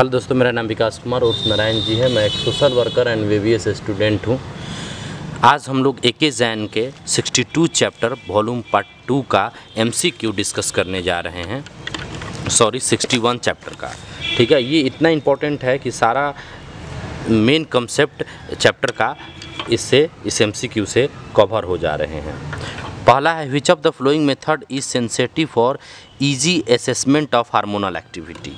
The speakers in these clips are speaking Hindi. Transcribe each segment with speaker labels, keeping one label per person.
Speaker 1: हेलो दोस्तों, मेरा नाम विकास कुमार उर्फ नारायण जी है। मैं एक social worker and VVS student हूँ। आज हम लोग AK जैन के 62 चैप्टर वॉल्यूम पार्ट 2 का MCQ डिस्कस करने जा रहे हैं। 61 चैप्टर का। ठीक है, ये इतना इम्पोर्टेंट है कि सारा मेन कंसेप्ट चैप्टर का इस MCQ से कवर हो जा रहे हैं। पहला है, which of the flowing method is sensitive for easy assessment of hormonal activity.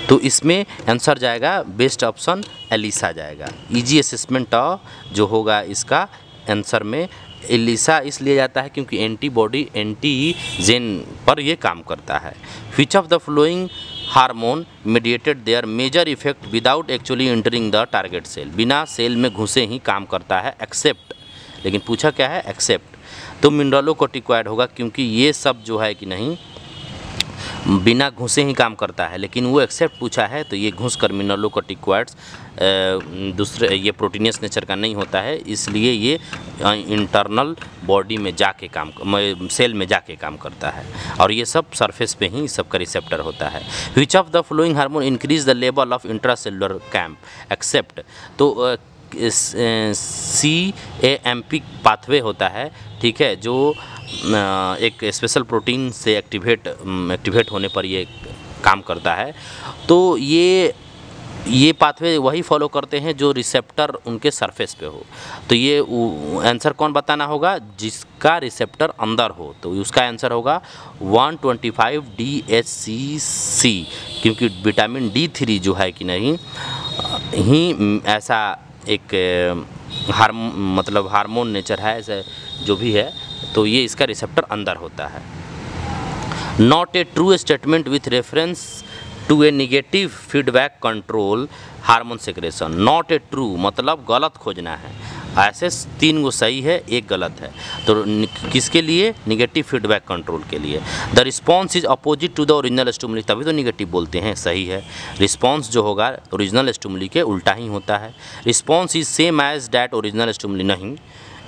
Speaker 1: तो इसमें आंसर जाएगा बेस्ट ऑप्शन एलिसा जाएगा। इजी असेसमेंट ऑफ जो होगा इसका आंसर में एलिसा इसलिए जाता है क्योंकि एंटीबॉडी एंटीजेन पर ये काम करता है। Which of the following hormone mediated their major effect without actually entering the target cell. बिना सेल में घुसे ही काम करता है एक्सेप्ट, लेकिन पूछा क्या है एक्सेप्ट, तो मिनरलोकोर्टिकॉइड होगा क्योंकि ये सब जो है कि नहीं बिना घुसे ही काम करता है, लेकिन वो एक्सेप्ट पूछा है तो ये घुस कर मिनरलोकोर्टिकॉइड्स दूसरे ये प्रोटीनियस नेचर का नहीं होता है, इसलिए ये इंटरनल बॉडी में जाके सेल में जाके काम करता है और ये सब सरफेस पे ही सबका रिसेप्टर होता है। Which of the following hormone increase the level of intracellular cAMP except, तो CAMP पाथवे होता है, ठीक है, जो एक स्पेशल प्रोटीन से एक्टिवेट होने पर ये काम करता है। तो ये पाथवे वही फॉलो करते हैं जो रिसेप्टर उनके सरफेस पे हो। तो ये आंसर कौन बताना होगा, जिसका रिसेप्टर अंदर हो, तो उसका आंसर होगा 125-DHCC, क्योंकि विटामिन D3 जो है कि नहीं ही ऐसा एक हार्मोन नेचर है, ऐसा जो भी है, तो ये इसका रिसेप्टर अंदर होता है। Not a true statement with reference to a negative feedback control hormone secretion. Not a true मतलब गलत खोजना है, ऐसे 3 गो सही है, 1 गलत है। तो किसके लिए, निगेटिव फीडबैक कंट्रोल के लिए। The response is opposite to the original stimuli, तभी तो निगेटिव बोलते हैं, सही है। रिस्पॉन्स जो होगा ओरिजिनल स्टिमुली के उल्टा ही होता है। Response is same as that original stimuli, नहीं,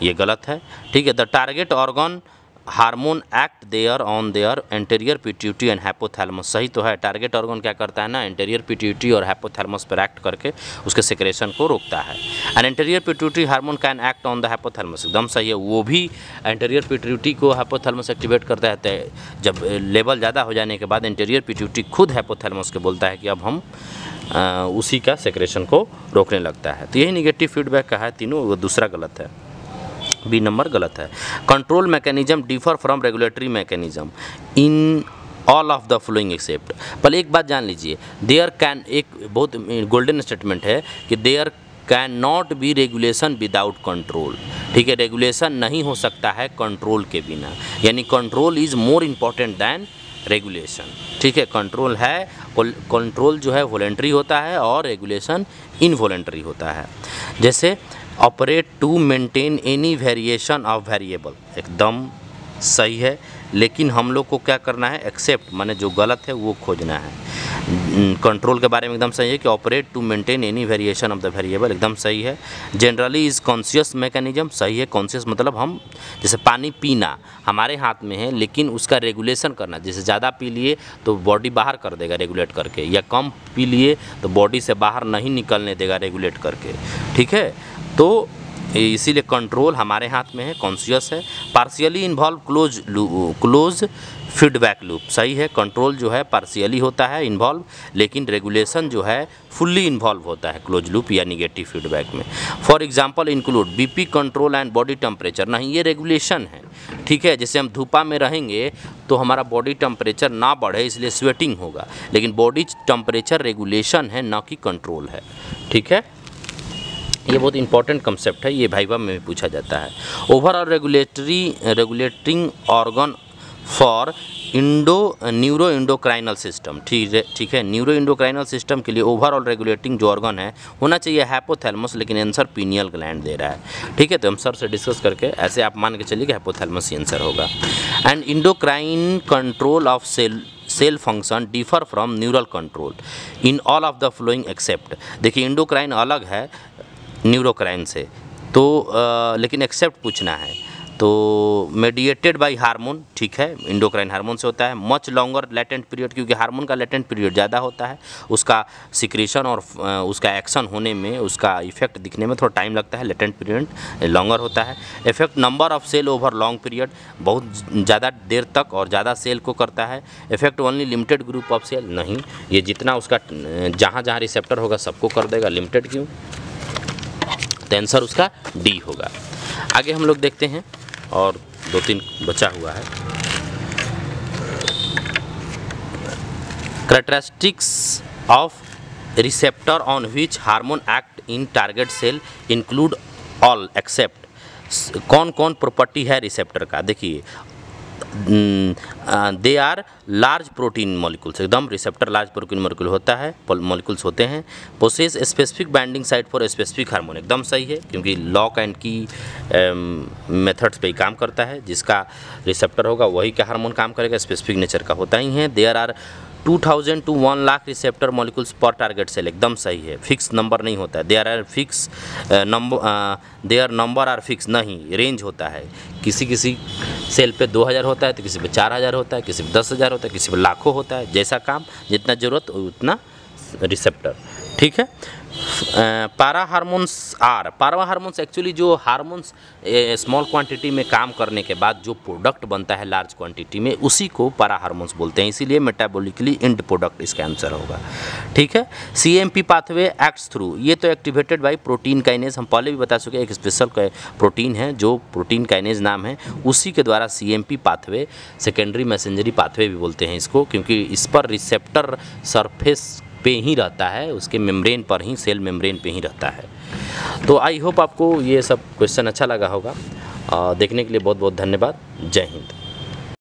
Speaker 1: ये गलत है। ठीक है। The target organ hormone act their on their anterior pituitary and hypothalamus, सही तो है। टारगेट ऑर्गन क्या करता है ना, एंटीरियर पिट्यूटरी और हाइपोथैलेमस पर एक्ट करके उसके सेक्रेशन को रोकता है। And anterior pituitary hormone can act on the hypothalamus, एकदम सही है। वो भी एंटीरियर पिट्यूटरी को हाइपोथैलेमस एक्टिवेट करता है। जब लेवल ज़्यादा हो जाने के बाद एंटीरियर पिट्यूटरी खुद हाइपोथैलेमस को बोलता है कि अब हम उसी का सेक्रेशन को रोकने लगता है। तो यही निगेटिव फीडबैक का है तीनों, वो दूसरा गलत है, बी नंबर गलत है। Control mechanism differ from regulatory mechanism in all of the following except. पहले एक बात जान लीजिए, देयर कैन, एक बहुत गोल्डन स्टेटमेंट है कि there can not be regulation without control. ठीक है, रेगुलेशन नहीं हो सकता है कंट्रोल के बिना, यानी control is more important than regulation. ठीक है, कंट्रोल है, कंट्रोल जो है वॉलेंट्री होता है और रेगुलेशन इनवॉलेंट्री होता है। जैसे operate to maintain any variation of variable, एकदम सही है, लेकिन हम लोग को क्या करना है, एक्सेप्ट माने जो गलत है वो खोजना है। कंट्रोल के बारे में एकदम सही है कि operate to maintain any variation of the variable, एकदम सही है। जनरली इज कॉन्शियस मैकेनिज्म, सही है। कॉन्शियस मतलब हम जैसे पानी पीना हमारे हाथ में है, लेकिन उसका रेगुलेशन करना, जैसे ज़्यादा पी लिए तो बॉडी बाहर कर देगा रेगुलेट करके, या कम पी लिए तो बॉडी से बाहर नहीं निकलने देगा रेगुलेट करके। ठीक है, तो इसीलिए कंट्रोल हमारे हाथ में है, कॉन्शियस है। Partially involve close feedback loop, सही है। कंट्रोल जो है पार्शियली होता है इन्वॉल्व, लेकिन रेगुलेशन जो है फुल्ली इन्वॉल्व होता है क्लोज लूप या निगेटिव फीडबैक में। For example include BP control and body temperature, नहीं, ये रेगुलेशन है। ठीक है, जैसे हम धूपा में रहेंगे तो हमारा बॉडी टेम्परेचर ना बढ़े इसलिए स्वेटिंग होगा, लेकिन बॉडी टेम्परेचर रेगुलेशन है, ना कि कंट्रोल है। ठीक है, ये बहुत इंपॉर्टेंट कंसेप्ट है, ये वाइवा में भी पूछा जाता है। Overall regulating organ for neuro endocrinal system, ठीक है, न्यूरो इंडोक्राइनल सिस्टम के लिए ओवरऑल रेगुलेटिंग जो ऑर्गन है होना चाहिए हाइपोथैलेमस, लेकिन आंसर पीनियल ग्लैंड दे रहा है। ठीक है, तो हम सर से डिस्कस करके ऐसे आप मान के चलिए कि हाइपोथैलेमस ही आंसर होगा। And endocrine control of cell function differ from neural control in all of the following except. देखिए, इंडोक्राइन अलग है न्यूरोक्राइन से, तो लेकिन एक्सेप्ट पूछना है, तो मेडिएटेड बाय हार्मोन, ठीक है, इंडोक्राइन हार्मोन से होता है। मच लॉन्गर लेटेंट पीरियड, क्योंकि हार्मोन का लेटेंट पीरियड ज़्यादा होता है, उसका सिक्रेशन और उसका एक्शन होने में, उसका इफेक्ट दिखने में थोड़ा टाइम लगता है, लेटेंट पीरियड लॉन्गर होता है। Effect number of cell over long period, बहुत ज़्यादा देर तक और ज़्यादा सेल को करता है। Effect only limited group of cell, नहीं, ये जितना उसका जहाँ जहाँ रिसेप्टर होगा सबको कर देगा, लिमिटेड क्यों? तो आंसर उसका डी होगा। आगे हम लोग देखते हैं और 2-3 बचा हुआ है। Characteristics of receptor on which hormone act in target cell include all except, कौन कौन प्रॉपर्टी है रिसेप्टर का? देखिए, they are large protein molecules, एकदम रिसेप्टर लार्ज प्रोटीन मॉलिक्यूल होता है, मॉलिक्यूल्स होते हैं। Possess specific binding site for specific hormone, एकदम सही है, क्योंकि लॉक एंड की मेथड्स पे ही काम करता है, जिसका रिसेप्टर होगा वही का हार्मोन काम करेगा, स्पेसिफिक नेचर का होता ही है। There are 2000 to 1 lakh receptor molecules पर टारगेट सेल, एकदम सही है, फिक्स नंबर नहीं होता है। There are fix there number are fix, नहीं, रेंज होता है, किसी किसी सेल पे 2000 होता है तो किसी पे 4000 होता है, किसी पे 10,000 होता है, किसी पे लाखों होता है, जैसा काम जितना ज़रूरत उतना रिसेप्टर, ठीक है। पारा हार्मोन्स आर, पारा हार्मोन्स एक्चुअली जो हार्मोन्स स्मॉल क्वांटिटी में काम करने के बाद जो प्रोडक्ट बनता है लार्ज क्वांटिटी में, उसी को पारा हार्मोन्स बोलते हैं, इसीलिए मेटाबॉलिकली एंड प्रोडक्ट इसका आंसर होगा, ठीक है। सीएमपी पाथवे एक्ट्स थ्रू, ये तो एक्टिवेटेड बाय प्रोटीन काइनेज, हम पहले भी बता चुके, एक स्पेशल प्रोटीन है जो प्रोटीन काइनेज नाम है, उसी के द्वारा सीएमपी पाथवे, सेकेंडरी मैसेंजरी पाथवे भी बोलते हैं इसको, क्योंकि इस पर रिसेप्टर सरफेस पे ही रहता है, उसके मेम्ब्रेन पर ही, सेल मेम्ब्रेन पे ही रहता है। तो आई होप आपको ये सब क्वेश्चन अच्छा लगा होगा। देखने के लिए बहुत बहुत धन्यवाद। जय हिंद।